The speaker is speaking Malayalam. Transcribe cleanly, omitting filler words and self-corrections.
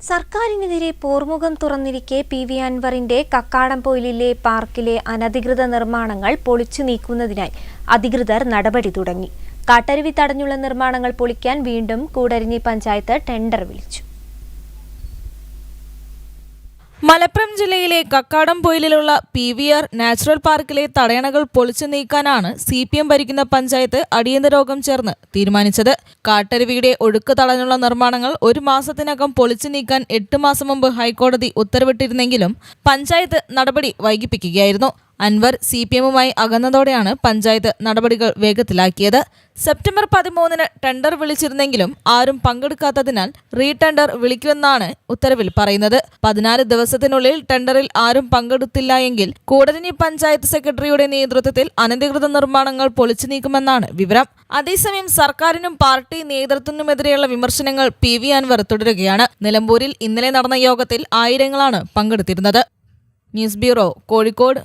സർക്കാരിനെതിരെ പോർമുഖം തുറന്നിരിക്കെ പി.വി. അൻവറിന്റെ കക്കാടംപൊയിലിലെ പാർക്കിലെ അനധികൃത നിർമ്മാണങ്ങൾ പൊളിച്ചു നീക്കുന്നതിനായി അധികൃതർ നടപടി തുടങ്ങി. കാട്ടരുവി തടഞ്ഞുള്ള നിർമ്മാണങ്ങൾ പൊളിക്കാൻ വീണ്ടും കൂടരഞ്ഞി പഞ്ചായത്ത് ടെൻഡർ വിളിച്ചു. മലപ്പുറം ജില്ലയിലെ കക്കാടംപൊയിലിലുള്ള പി.വി.ആർ നാച്ചുറൽ പാർക്കിലെ തടയണകൾ പൊളിച്ചു നീക്കാനാണ് CPM ഭരിക്കുന്ന പഞ്ചായത്ത് അടിയന്തര യോഗം ചേർന്ന് തീരുമാനിച്ചത്. കാട്ടരുവിയുടെ ഒഴുക്ക് തടഞ്ഞുള്ള നിർമ്മാണങ്ങൾ 1 മാസത്തിനകം പൊളിച്ചു നീക്കാൻ 8 മാസം മുമ്പ് ഹൈക്കോടതി ഉത്തരവിട്ടിരുന്നെങ്കിലും പഞ്ചായത്ത് നടപടി വൈകിപ്പിക്കുകയായിരുന്നു. അൻവർ CPMുമായി അകന്നതോടെയാണ് പഞ്ചായത്ത് നടപടികൾ വേഗത്തിലാക്കിയത്. സെപ്റ്റംബർ 13-ന് ടെൻഡർ വിളിച്ചിരുന്നെങ്കിലും ആരും പങ്കെടുക്കാത്തതിനാൽ റീടെൻഡർ വിളിക്കുമെന്നാണ് ഉത്തരവിൽ പറയുന്നത്. 14 ദിവസത്തിനുള്ളിൽ ടെൻഡറിൽ ആരും പങ്കെടുത്തില്ല എങ്കിൽ കൂടരഞ്ഞി പഞ്ചായത്ത് സെക്രട്ടറിയുടെ നേതൃത്വത്തിൽ അനധികൃത നിർമ്മാണങ്ങൾ പൊളിച്ചു നീക്കുമെന്നാണ് വിവരം. അതേസമയം സർക്കാരിനും പാർട്ടി നേതൃത്വത്തിനുമെതിരെയുള്ള വിമർശനങ്ങൾ പി.വി. അൻവർ തുടരുകയാണ്. നിലമ്പൂരിൽ ഇന്നലെ നടന്ന യോഗത്തിൽ ആയിരങ്ങളാണ് പങ്കെടുത്തിരുന്നത്. News bureau, Kozhikode.